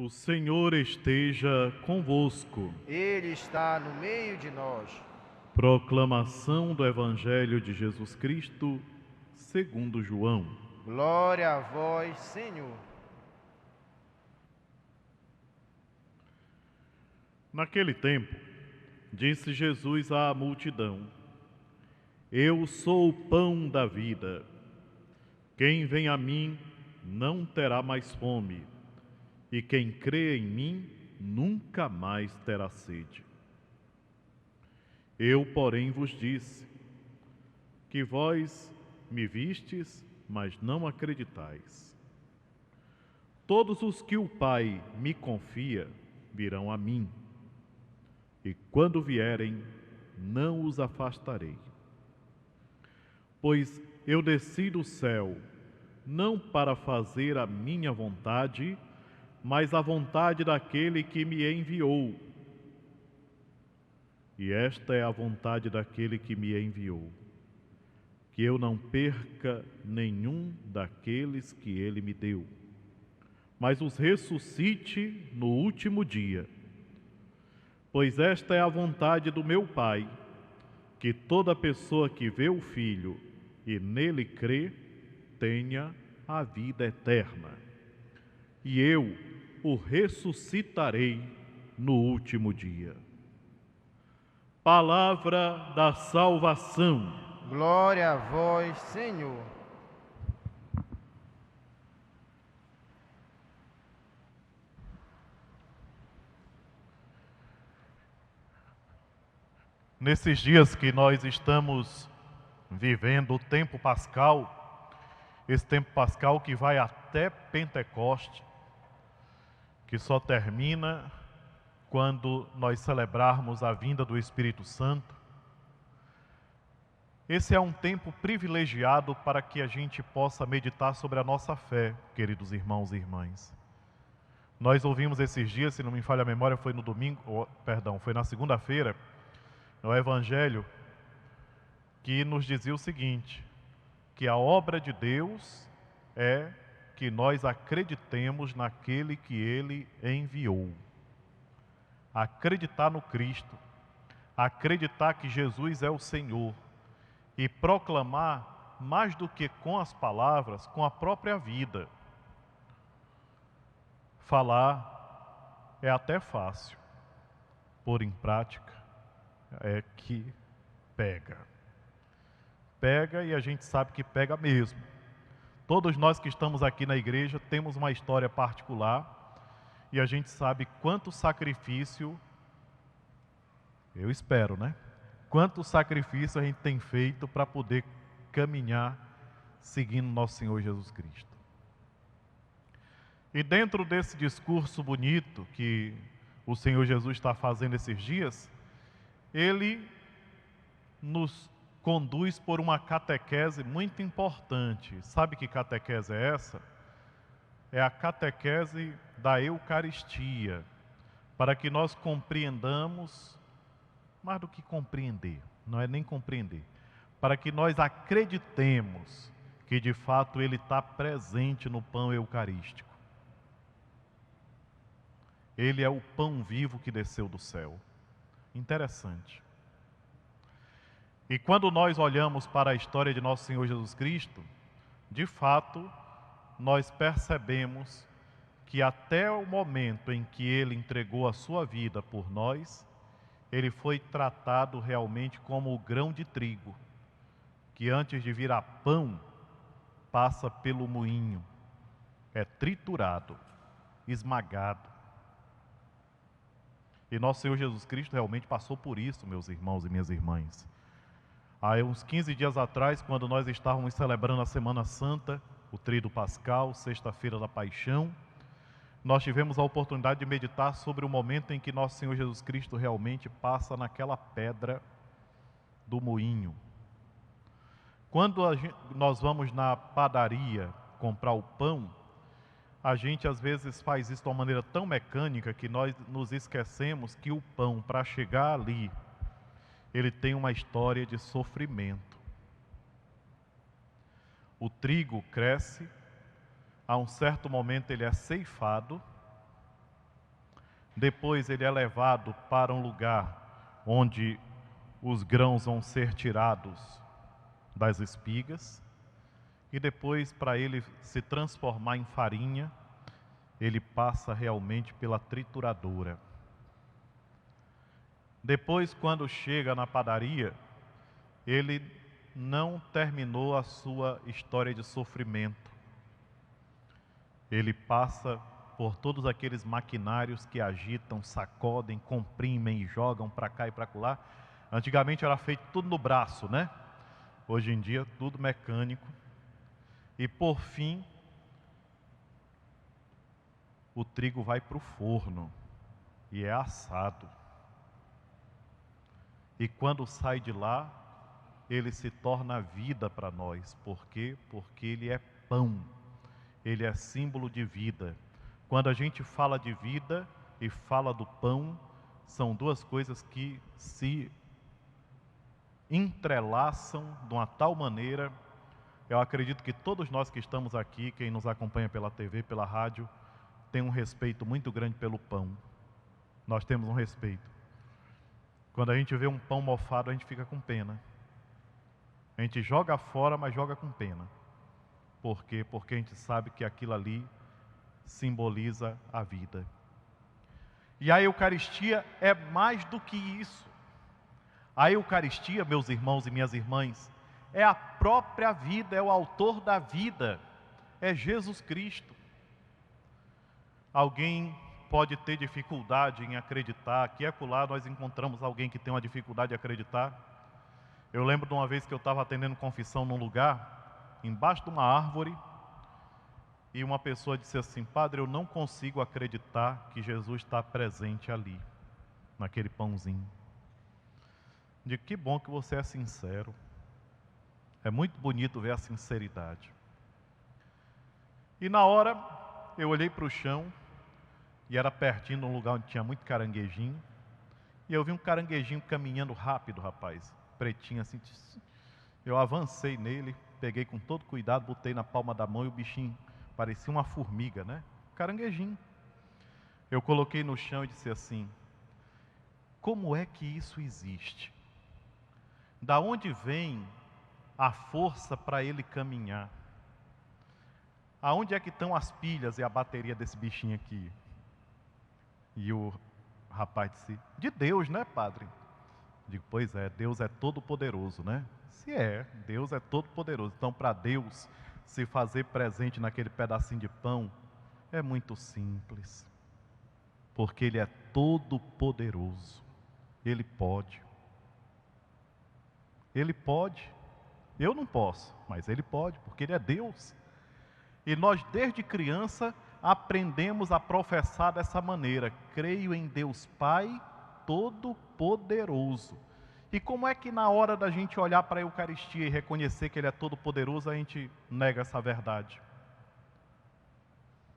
O Senhor esteja convosco. Ele está no meio de nós. Proclamação do Evangelho de Jesus Cristo, segundo João. Glória a vós, Senhor. Naquele tempo, disse Jesus à multidão: Eu sou o pão da vida. Quem vem a mim não terá mais fome, e quem crê em mim nunca mais terá sede. Eu, porém, vos disse que vós me vistes, mas não acreditais. Todos os que o Pai me confia virão a mim, e quando vierem, não os afastarei. Pois eu desci do céu, não para fazer a minha vontade, mas a vontade daquele que me enviou. E esta é a vontade daquele que me enviou, que eu não perca nenhum daqueles que ele me deu, mas os ressuscite no último dia. Pois esta é a vontade do meu Pai, que toda pessoa que vê o Filho e nele crê, tenha a vida eterna. E eu o ressuscitarei no último dia. Palavra da salvação. Glória a vós, Senhor. Nesses dias que nós estamos vivendo o tempo pascal, esse tempo pascal que vai até Pentecoste, que só termina quando nós celebrarmos a vinda do Espírito Santo. Esse é um tempo privilegiado para que a gente possa meditar sobre a nossa fé, queridos irmãos e irmãs. Nós ouvimos esses dias, se não me falha a memória, foi no domingo, foi na segunda-feira, no Evangelho, que nos dizia o seguinte, que a obra de Deus é que nós acreditemos naquele que Ele enviou. Acreditar no Cristo, acreditar que Jesus é o Senhor e proclamar mais do que com as palavras, com a própria vida. Falar é até fácil, pôr em prática é que pega. Pega e a gente sabe que pega mesmo. Todos nós que estamos aqui na igreja temos uma história particular e a gente sabe quanto sacrifício, eu espero, né? Quanto sacrifício a gente tem feito para poder caminhar seguindo nosso Senhor Jesus Cristo. E dentro desse discurso bonito que o Senhor Jesus está fazendo esses dias, Ele nos conduz por uma catequese muito importante. Sabe que catequese é essa? É a catequese da Eucaristia, para que nós compreendamos, mais do que compreender, não é nem compreender, para que nós acreditemos que de fato Ele está presente no pão eucarístico. Ele é o pão vivo que desceu do céu. Interessante. E quando nós olhamos para a história de nosso Senhor Jesus Cristo, de fato, nós percebemos que até o momento em que Ele entregou a sua vida por nós, Ele foi tratado realmente como o grão de trigo, que antes de virar pão, passa pelo moinho, é triturado, esmagado. E nosso Senhor Jesus Cristo realmente passou por isso, meus irmãos e minhas irmãs. Há uns 15 dias atrás, quando nós estávamos celebrando a Semana Santa, o Tríduo Pascal, Sexta-feira da Paixão, nós tivemos a oportunidade de meditar sobre o momento em que nosso Senhor Jesus Cristo realmente passa naquela pedra do moinho. Quando nós vamos na padaria comprar o pão, a gente às vezes faz isso de uma maneira tão mecânica que nós nos esquecemos que o pão, para chegar ali, ele tem uma história de sofrimento. O trigo cresce, a um certo momento ele é ceifado, Depois ele é levado para um lugar onde os grãos vão ser tirados das espigas. E depois, para ele se transformar em farinha, ele passa realmente pela trituradora. Depois, quando chega na padaria, ele não terminou a sua história de sofrimento. Ele passa por todos aqueles maquinários que agitam, sacodem, comprimem e jogam para cá e para lá. Antigamente era feito tudo no braço, né? Hoje em dia, tudo mecânico. E por fim, o trigo vai para o forno e é assado. E quando sai de lá, ele se torna vida para nós. Por quê? Porque ele é pão. Ele é símbolo de vida. Quando a gente fala de vida e fala do pão, são duas coisas que se entrelaçam de uma tal maneira. Eu acredito que todos nós que estamos aqui, quem nos acompanha pela TV, pela rádio, tem um respeito muito grande pelo pão. Nós temos um respeito. Quando a gente vê um pão mofado, a gente fica com pena. A gente joga fora, mas joga com pena. Por quê? Porque a gente sabe que aquilo ali simboliza a vida. E a Eucaristia é mais do que isso. A Eucaristia, meus irmãos e minhas irmãs, é a própria vida, é o autor da vida, é Jesus Cristo. Alguém pode ter dificuldade em acreditar, aqui e acolá nós encontramos alguém que tem uma dificuldade de acreditar. Eu lembro de uma vez que eu estava atendendo confissão num lugar, embaixo de uma árvore, e uma pessoa disse assim: padre, eu não consigo acreditar que Jesus está presente ali, naquele pãozinho. Eu digo, que bom que você é sincero. É muito bonito ver a sinceridade. E na hora, eu olhei para o chão, e era pertinho de um lugar onde tinha muito caranguejinho, e eu vi um caranguejinho caminhando rápido, rapaz, pretinho assim. Eu avancei nele, peguei com todo cuidado, botei na palma da mão e o bichinho parecia uma formiga, né? Caranguejinho. Eu coloquei no chão e disse assim: como é que isso existe? Da onde vem a força para ele caminhar? Aonde é que estão as pilhas e a bateria desse bichinho aqui? E o rapaz disse: de Deus, né, padre? Digo, pois é, Deus é todo poderoso, né? Se é, Deus é todo poderoso. Então, para Deus se fazer presente naquele pedacinho de pão, é muito simples. Porque Ele é todo poderoso. Ele pode. Ele pode. Eu não posso, mas Ele pode, porque Ele é Deus. E nós, desde criança, aprendemos a professar dessa maneira: creio em Deus Pai Todo-Poderoso. E como é que na hora da gente olhar para a Eucaristia e reconhecer que Ele é todo-poderoso, a gente nega essa verdade?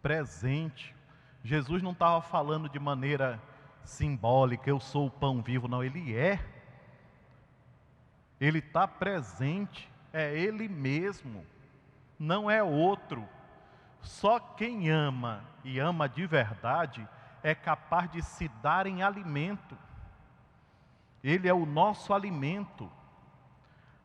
Presente. Jesus não estava falando de maneira simbólica, eu sou o pão vivo, não, Ele é. Ele está presente, é Ele mesmo, não é outro. Só quem ama e ama de verdade é capaz de se dar em alimento. Ele é o nosso alimento.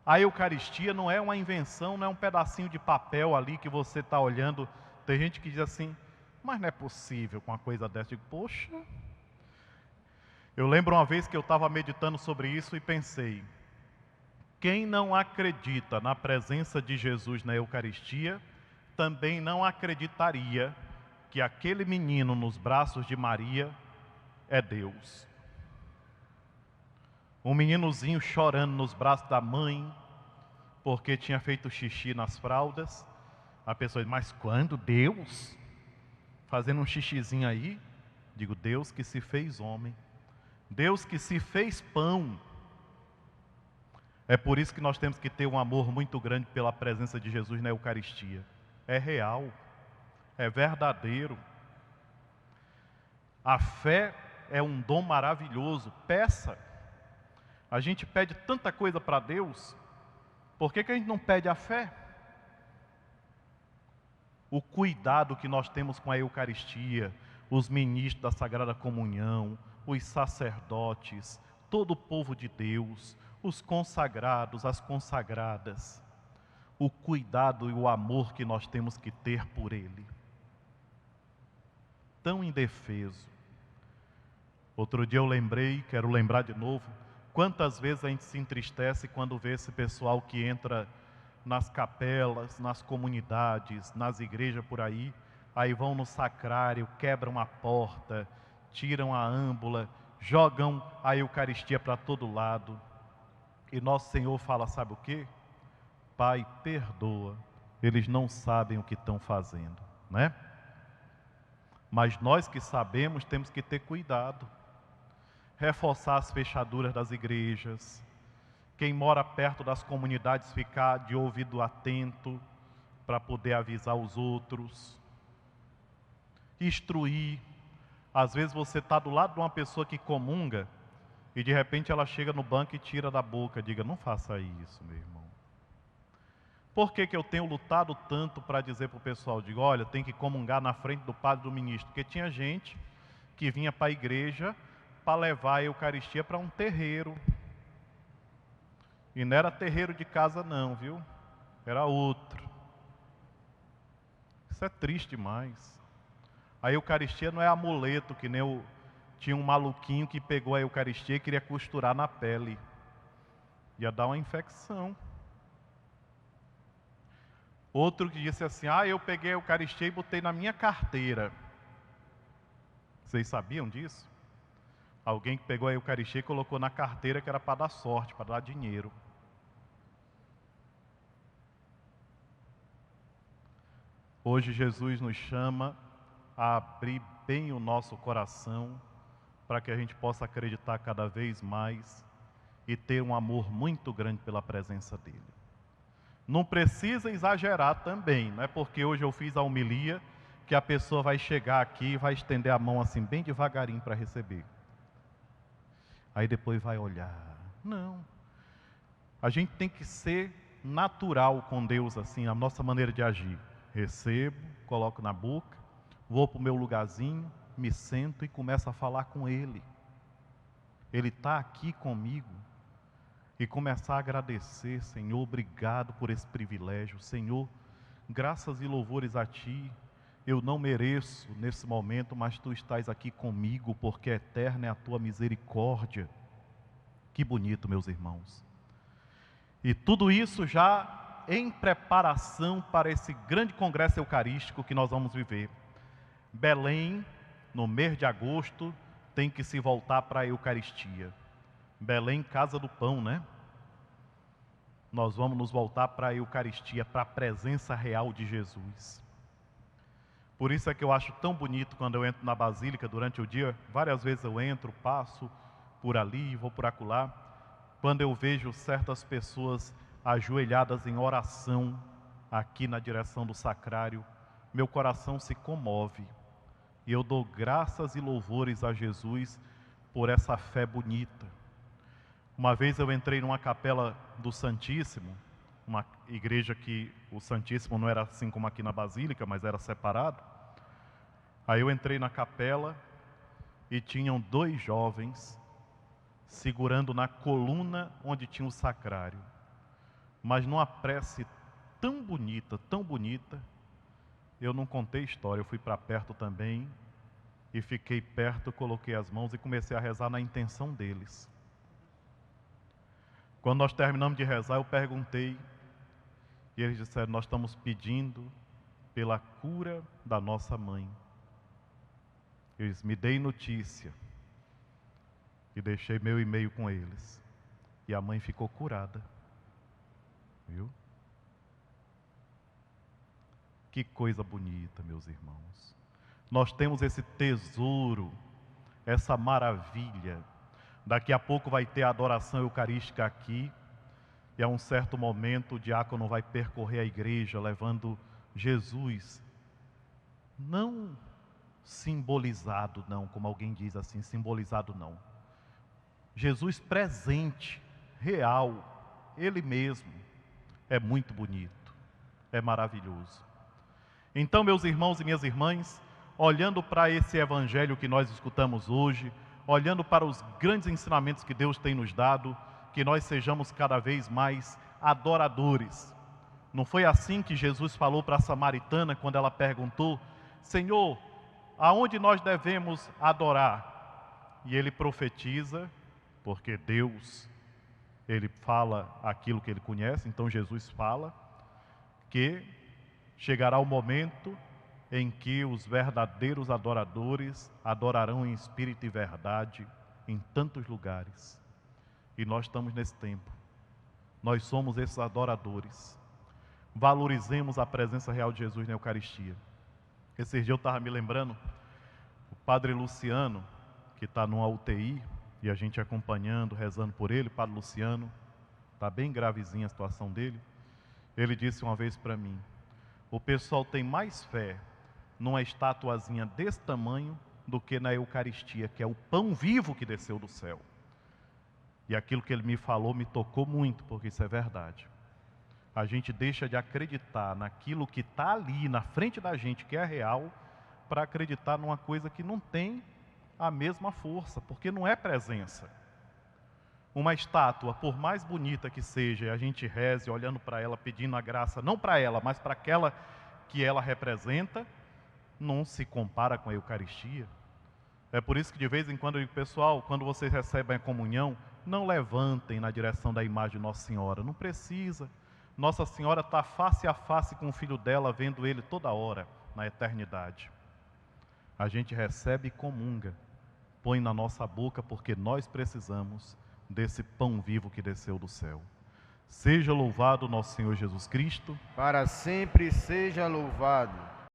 A Eucaristia não é uma invenção, não é um pedacinho de papel ali que você está olhando. Tem gente que diz assim: mas não é possível com uma coisa dessa. Eu digo, poxa. Eu lembro uma vez que eu estava meditando sobre isso e pensei: quem não acredita na presença de Jesus na Eucaristia, também não acreditaria que aquele menino nos braços de Maria é Deus. Um meninozinho chorando nos braços da mãe, porque tinha feito xixi nas fraldas. A pessoa diz, mas quando Deus? Fazendo um xixizinho aí? Digo, Deus que se fez homem. Deus que se fez pão. É por isso que nós temos que ter um amor muito grande pela presença de Jesus na Eucaristia. É real, é verdadeiro. A fé é um dom maravilhoso. Peça. A gente pede tanta coisa para Deus, por que a gente não pede a fé? o cuidado que nós temos com a Eucaristia, os ministros da Sagrada Comunhão, os sacerdotes, todo o povo de Deus, os consagrados, as consagradas, o cuidado e o amor que nós temos que ter por Ele. Tão indefeso. Outro dia eu lembrei, quero lembrar de novo, quantas vezes a gente se entristece quando vê esse pessoal que entra nas capelas, nas comunidades, nas igrejas por aí vão no sacrário, quebram a porta, tiram a âmbula, jogam a Eucaristia para todo lado. E nosso Senhor fala, sabe o quê? Pai, perdoa, eles não sabem o que estão fazendo, né? Mas nós que sabemos temos que ter cuidado, reforçar as fechaduras das igrejas, quem mora perto das comunidades ficar de ouvido atento para poder avisar os outros, instruir. Às vezes você está do lado de uma pessoa que comunga e de repente ela chega no banco e tira da boca, diga, não faça isso, meu irmão. Por que eu tenho lutado tanto para dizer para o pessoal, digo, olha, tem que comungar na frente do padre do ministro, porque tinha gente que vinha para a igreja para levar a Eucaristia para um terreiro. E não era terreiro de casa não, viu? Era outro. Isso é triste demais. A Eucaristia não é amuleto, que nem tinha um maluquinho que pegou a Eucaristia e queria costurar na pele. Ia dar uma infecção. Outro que disse assim, eu peguei a Eucaristia e botei na minha carteira. Vocês sabiam disso? Alguém que pegou a Eucaristia e colocou na carteira que era para dar sorte, para dar dinheiro. Hoje Jesus nos chama a abrir bem o nosso coração para que a gente possa acreditar cada vez mais e ter um amor muito grande pela presença dEle. Não precisa exagerar também, não é porque hoje eu fiz a homilia que a pessoa vai chegar aqui e vai estender a mão assim bem devagarinho para receber. Aí depois vai olhar. Não. A gente tem que ser natural com Deus assim, a nossa maneira de agir. Recebo, coloco na boca, vou para o meu lugarzinho, me sento e começo a falar com Ele. Ele está aqui comigo. E começar a agradecer, Senhor, obrigado por esse privilégio. Senhor, graças e louvores a Ti. Eu não mereço nesse momento, mas Tu estás aqui comigo, porque eterna é a Tua misericórdia. Que bonito, meus irmãos. E tudo isso já em preparação para esse grande congresso eucarístico que nós vamos viver. Belém, no mês de agosto, tem que se voltar para a Eucaristia. Belém, casa do pão, né? Nós vamos nos voltar para a Eucaristia, para a presença real de Jesus. Por isso é que eu acho tão bonito quando eu entro na Basílica durante o dia. Várias vezes eu entro, passo por ali, vou por acolá. Quando eu vejo certas pessoas ajoelhadas em oração aqui na direção do sacrário, meu coração se comove. E eu dou graças e louvores a Jesus por essa fé bonita. Uma vez eu entrei numa capela do Santíssimo, uma igreja que o Santíssimo não era assim como aqui na Basílica, mas era separado. Aí eu entrei na capela e tinham 2 jovens segurando na coluna onde tinha o sacrário. Mas numa prece tão bonita, eu não contei história, eu fui para perto também e fiquei perto, coloquei as mãos e comecei a rezar na intenção deles. Quando nós terminamos de rezar, eu perguntei, e eles disseram, nós estamos pedindo pela cura da nossa mãe. Eles me deem notícia, e deixei meu e-mail com eles, e a mãe ficou curada, viu? Que coisa bonita, meus irmãos. Nós temos esse tesouro, essa maravilha. Daqui a pouco vai ter a adoração eucarística aqui, e a um certo momento o diácono vai percorrer a igreja levando Jesus, não simbolizado não, como alguém diz assim, simbolizado não. Jesus presente, real, Ele mesmo. É muito bonito, é maravilhoso. Então, meus irmãos e minhas irmãs, olhando para esse evangelho que nós escutamos hoje, olhando para os grandes ensinamentos que Deus tem nos dado, que nós sejamos cada vez mais adoradores. Não foi assim que Jesus falou para a samaritana quando ela perguntou: Senhor, aonde nós devemos adorar? E ele profetiza, porque Deus, ele fala aquilo que ele conhece, então Jesus fala que chegará o momento em que os verdadeiros adoradores adorarão em espírito e verdade em tantos lugares. E nós estamos nesse tempo. Nós somos esses adoradores. Valorizemos a presença real de Jesus na Eucaristia. Esses dias eu estava me lembrando, o Padre Luciano, que está numa UTI, e a gente acompanhando, rezando por ele. Padre Luciano, está bem gravezinha a situação dele. Ele disse uma vez para mim: o pessoal tem mais fé numa estatuazinha desse tamanho do que na Eucaristia, que é o pão vivo que desceu do céu. E aquilo que ele me falou me tocou muito, porque isso é verdade. A gente deixa de acreditar naquilo que está ali na frente da gente, que é real, para acreditar numa coisa que não tem a mesma força, porque não é presença. Uma estátua, por mais bonita que seja, e a gente reze olhando para ela, pedindo a graça, não para ela, mas para aquela que ela representa, não se compara com a Eucaristia. É por isso que de vez em quando eu digo: pessoal, quando vocês recebem a comunhão, não levantem na direção da imagem de Nossa Senhora, não precisa. Nossa Senhora está face a face com o Filho dela, vendo ele toda hora, na eternidade. A gente recebe e comunga, põe na nossa boca, porque nós precisamos desse pão vivo que desceu do céu. Seja louvado nosso Senhor Jesus Cristo. Para sempre seja louvado.